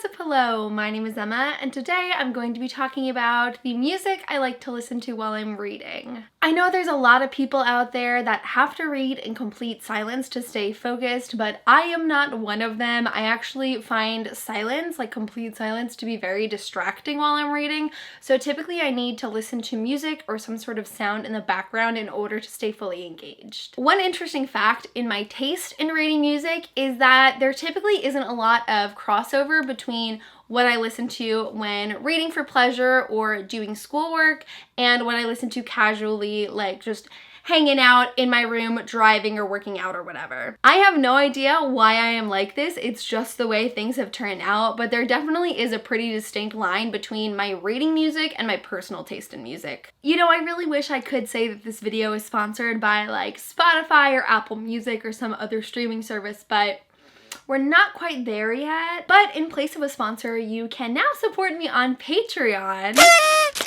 What's up, hello, my name is Emma, and today I'm going to be talking about the music I like to listen to while I'm reading. I know there's a lot of people out there that have to read in complete silence to stay focused, but I am not one of them. I actually find silence, like complete silence, to be very distracting while I'm reading, so typically I need to listen to music or some sort of sound in the background in order to stay fully engaged. One interesting fact in my taste in reading music is that there typically isn't a lot of crossover between what I listen to when reading for pleasure or doing schoolwork and when I listen to casually, like just hanging out in my room, driving or working out or whatever. I have no idea why I am like this. It's just the way things have turned out, but there definitely is a pretty distinct line between my reading music and my personal taste in music. You know, I really wish I could say that this video is sponsored by like Spotify or Apple Music or some other streaming service, but we're not quite there yet. But in place of a sponsor, you can now support me on Patreon.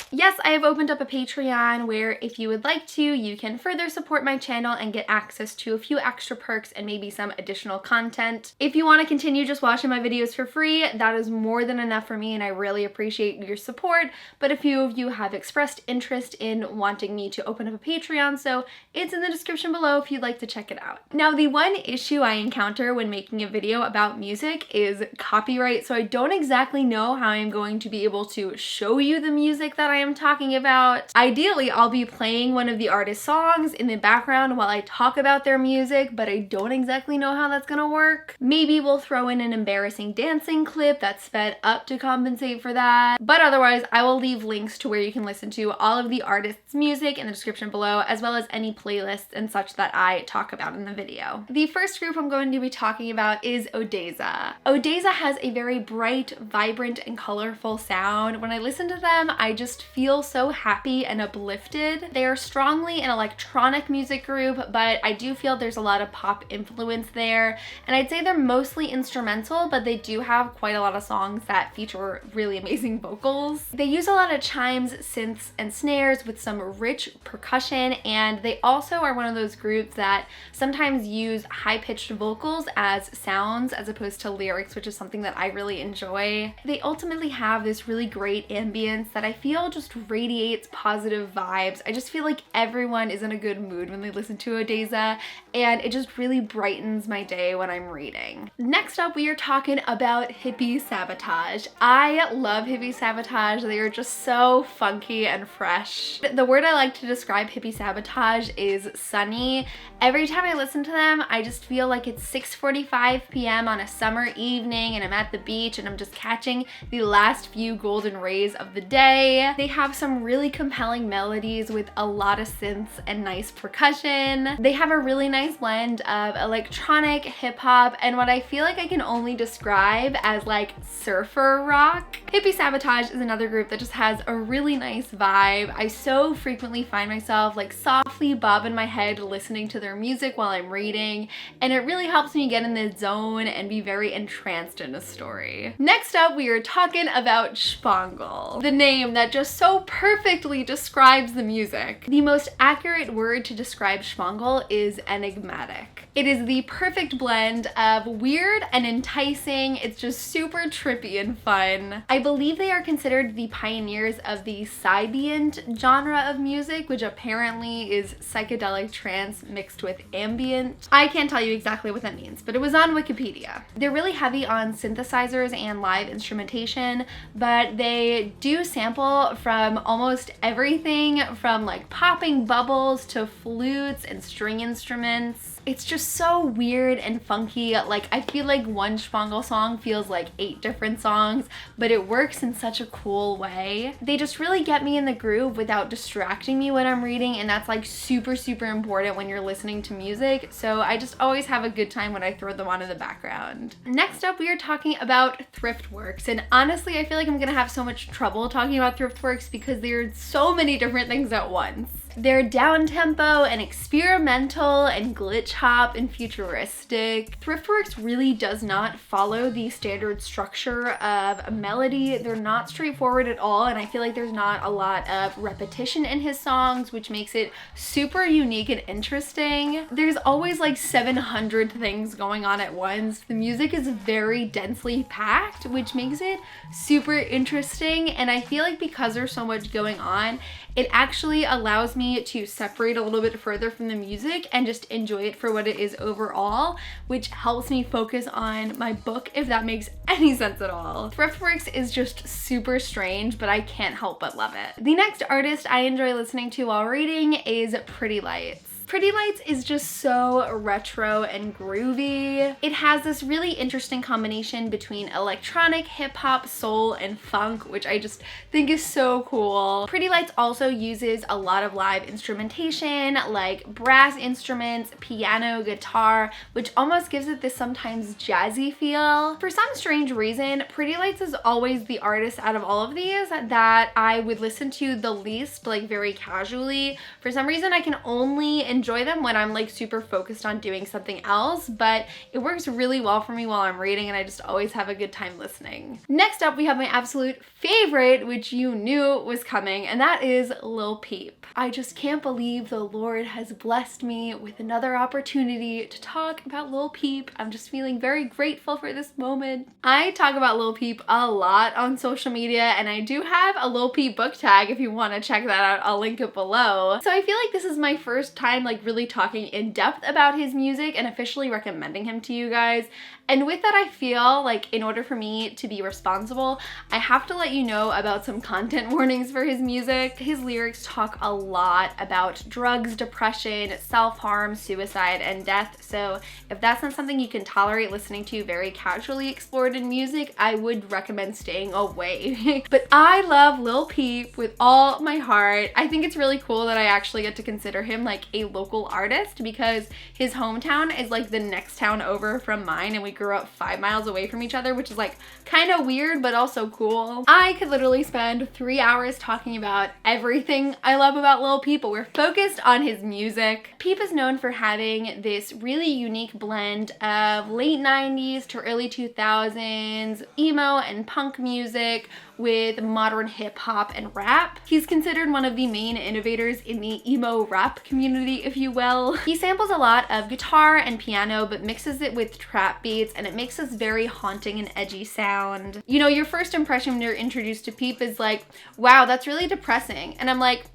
Yes, I have opened up a Patreon where if you would like to, you can further support my channel and get access to a few extra perks and maybe some additional content. If you want to continue just watching my videos for free, that is more than enough for me and I really appreciate your support, but a few of you have expressed interest in wanting me to open up a Patreon, so it's in the description below if you'd like to check it out. Now, the one issue I encounter when making a video about music is copyright, so I don't exactly know how I'm going to be able to show you the music that I am talking about. Ideally, I'll be playing one of the artist's songs in the background while I talk about their music, but I don't exactly know how that's gonna work. Maybe we'll throw in an embarrassing dancing clip that's sped up to compensate for that. But otherwise, I will leave links to where you can listen to all of the artist's music in the description below, as well as any playlists and such that I talk about in the video. The first group I'm going to be talking about is Odesa. Odesa has a very bright, vibrant, and colorful sound. When I listen to them, I just feel so happy and uplifted. They are strongly an electronic music group, but I do feel there's a lot of pop influence there, and I'd say they're mostly instrumental, but they do have quite a lot of songs that feature really amazing vocals. They use a lot of chimes, synths, and snares with some rich percussion, and they also are one of those groups that sometimes use high-pitched vocals as sounds as opposed to lyrics, which is something that I really enjoy. They ultimately have this really great ambience that I feel just radiates positive vibes. I just feel like everyone is in a good mood when they listen to Odesa, and it just really brightens my day when I'm reading. Next up, we are talking about Hippie Sabotage. I love Hippie Sabotage. They are just so funky and fresh. The word I like to describe Hippie Sabotage is sunny. Every time I listen to them, I just feel like it's 6:45 p.m. on a summer evening and I'm at the beach and I'm just catching the last few golden rays of the day. They have some really compelling melodies with a lot of synths and nice percussion. They have a really nice blend of electronic, hip hop, and what I feel like I can only describe as like surfer rock. Hippie Sabotage is another group that just has a really nice vibe. I so frequently find myself like softly bobbing my head listening to their music while I'm reading, and it really helps me get in the zone and be very entranced in a story. Next up, we are talking about Spangle, the name that just so perfectly describes the music. The most accurate word to describe Spangle is enigmatic. It is the perfect blend of weird and enticing. It's just super trippy and fun. I believe they are considered the pioneers of the Sybient genre of music, which apparently is psychedelic trance mixed with ambient. I can't tell you exactly what that means, but it was on Wikipedia. They're really heavy on synthesizers and live instrumentation, but they do sample from almost everything from like popping bubbles to flutes and string instruments. It's just so weird and funky. Like, I feel like one Spangle song feels like 8 different songs, but it works in such a cool way. They just really get me in the groove without distracting me when I'm reading, and that's like super important when you're listening to music, so I just always have a good time when I throw them on in the background. Next up, we are talking about Thriftworks, and honestly, I feel like I'm gonna have so much trouble talking about Thriftworks because there are so many different things at once. They're down-tempo and experimental and glitch hop and futuristic. Thriftworks really does not follow the standard structure of a melody. They're not straightforward at all, and I feel like there's not a lot of repetition in his songs, which makes it super unique and interesting. There's always like 700 things going on at once. The music is very densely packed, which makes it super interesting, and I feel like because there's so much going on, it actually allows me to separate a little bit further from the music and just enjoy it for what it is overall, which helps me focus on my book, if that makes any sense at all. Thriftworks is just super strange, but I can't help but love it. The next artist I enjoy listening to while reading is Pretty Lights. Pretty Lights is just so retro and groovy. It has this really interesting combination between electronic, hip hop, soul, and funk, which I just think is so cool. Pretty Lights also uses a lot of live instrumentation, like brass instruments, piano, guitar, which almost gives it this sometimes jazzy feel. For some strange reason, Pretty Lights is always the artist out of all of these that I would listen to the least, like very casually. For some reason, I can only enjoy them when I'm like super focused on doing something else, but it works really well for me while I'm reading, and I just always have a good time listening. Next up, we have my absolute favorite, which you knew was coming, and that is Lil Peep. I just can't believe the Lord has blessed me with another opportunity to talk about Lil Peep. I'm just feeling very grateful for this moment. I talk about Lil Peep a lot on social media, and I do have a Lil Peep book tag if you want to check that out. I'll link it below. So I feel like this is my first time like really talking in depth about his music and officially recommending him to you guys. And with that, I feel like in order for me to be responsible, I have to let you know about some content warnings for his music. His lyrics talk a lot about drugs, depression, self-harm, suicide, and death. So if that's not something you can tolerate listening to very casually explored in music, I would recommend staying away. But I love Lil Peep with all my heart. I think it's really cool that I actually get to consider him like a local artist, because his hometown is like the next town over from mine, and we grew up 5 miles away from each other, which is like kind of weird but also cool. I could literally spend 3 hours talking about everything I love about Lil Peep, but we're focused on his music. Peep is known for having this really unique blend of late 90s to early 2000s emo and punk music with modern hip hop and rap. He's considered one of the main innovators in the emo rap community, if you will. He samples a lot of guitar and piano, but mixes it with trap beats, and it makes this very haunting and edgy sound. You know, your first impression when you're introduced to Peep is like, wow, that's really depressing. And I'm like,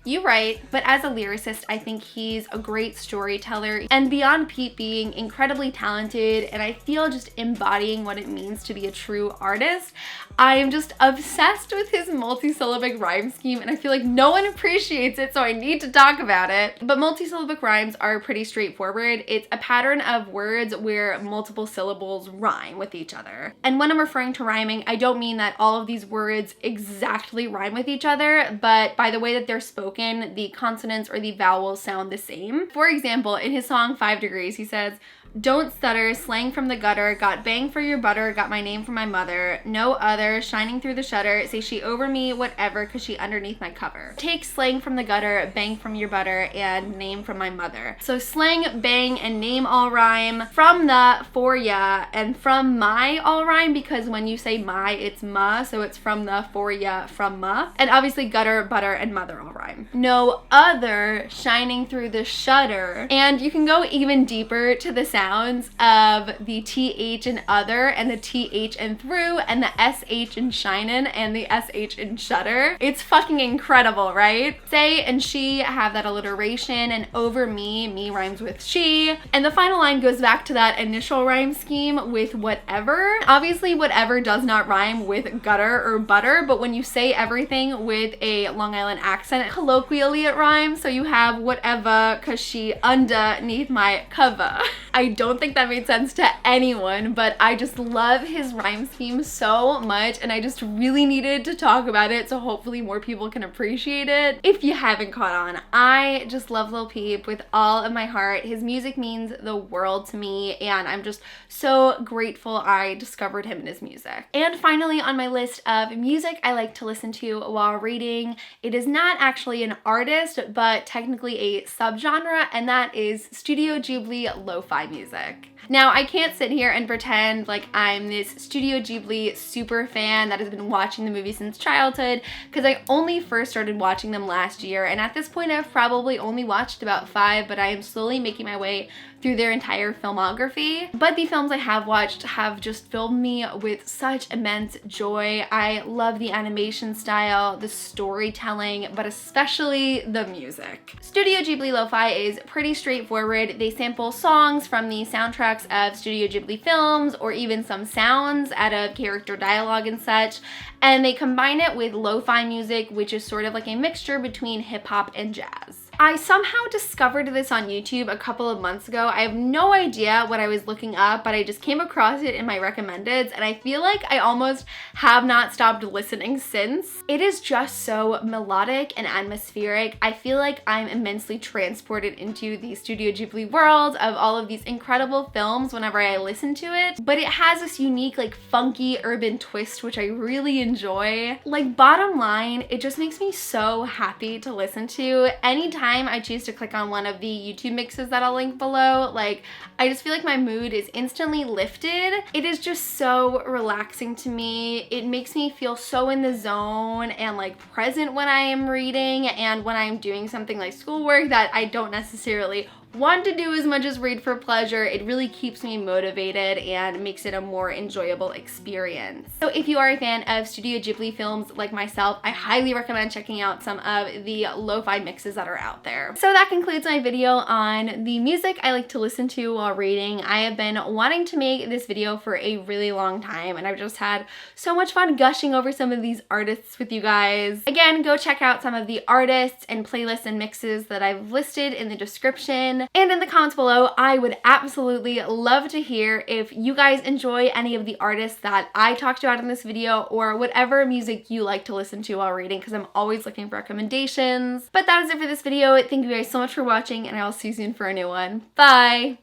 you're right, but as a lyricist, I think he's a great storyteller. And beyond Pete being incredibly talented, and I feel just embodying what it means to be a true artist, I am just obsessed with his multisyllabic rhyme scheme, and I feel like no one appreciates it, so I need to talk about it. But multisyllabic rhymes are pretty straightforward. It's a pattern of words where multiple syllables rhyme with each other. And when I'm referring to rhyming, I don't mean that all of these words exactly rhyme with each other, but by the way that they're spoken, the consonants or the vowels sound the same. For example, in his song 5 Degrees, he says, "Don't stutter, slang from the gutter, got bang for your butter, got my name from my mother, no other, shining through the shutter, say she over me, whatever, cause she underneath my cover." Take slang from the gutter, bang from your butter, and name from my mother. So slang, bang, and name all rhyme. From the, for ya, and from my all rhyme, because when you say my, it's ma, so it's from the, for ya, from ma. And obviously gutter, butter, and mother all rhyme. No other, shining through the shutter. And you can go even deeper to the sounds of the TH in other, and the TH in through, and the SH in shinin', and the SH in shutter. It's fucking incredible, right? Say and she have that alliteration, and over me, me rhymes with she. And the final line goes back to that initial rhyme scheme with whatever. Obviously, whatever does not rhyme with gutter or butter, but when you say everything with a Long Island accent, colloquially it rhymes. So you have whatever, cause she underneath my cover. I don't think that made sense to anyone, but I just love his rhyme scheme so much, and I just really needed to talk about it, so hopefully more people can appreciate it. If you haven't caught on, I just love Lil Peep with all of my heart. His music means the world to me, and I'm just so grateful I discovered him in his music. And finally, on my list of music I like to listen to while reading, it is not actually an artist, but technically a subgenre, and that is Studio Ghibli lo-fi music. Now, I can't sit here and pretend like I'm this Studio Ghibli super fan that has been watching the movie since childhood, because I only first started watching them last year, and at this point I've probably only watched about 5, but I am slowly making my way through their entire filmography. But the films I have watched have just filled me with such immense joy. I love the animation style, the storytelling, but especially the music. Studio Ghibli Lo-Fi is pretty straightforward. They sample songs from the soundtracks of Studio Ghibli films, or even some sounds out of character dialogue and such, and they combine it with lo-fi music, which is sort of like a mixture between hip-hop and jazz. I somehow discovered this on YouTube a couple of months ago. I have no idea what I was looking up, but I just came across it in my recommendeds, and I feel like I almost have not stopped listening since. It is just so melodic and atmospheric. I feel like I'm immensely transported into the Studio Ghibli world of all of these incredible films whenever I listen to it, but it has this unique, like, funky urban twist, which I really enjoy. Like, bottom line, it just makes me so happy to listen to. Anytime I choose to click on one of the YouTube mixes that I'll link below, like, I just feel like my mood is instantly lifted. It is just so relaxing to me. It makes me feel so in the zone and like present when I am reading and when I'm doing something like schoolwork that I don't necessarily want to do as much as read for pleasure. It really keeps me motivated and makes it a more enjoyable experience. So if you are a fan of Studio Ghibli films like myself, I highly recommend checking out some of the lo-fi mixes that are out there. So that concludes my video on the music I like to listen to while reading. I have been wanting to make this video for a really long time, and I've just had so much fun gushing over some of these artists with you guys. Again, go check out some of the artists and playlists and mixes that I've listed in the description. And in the comments below, I would absolutely love to hear if you guys enjoy any of the artists that I talked about in this video, or whatever music you like to listen to while reading, because I'm always looking for recommendations. But that is it for this video. Thank you guys so much for watching, and I will see you soon for a new one. Bye!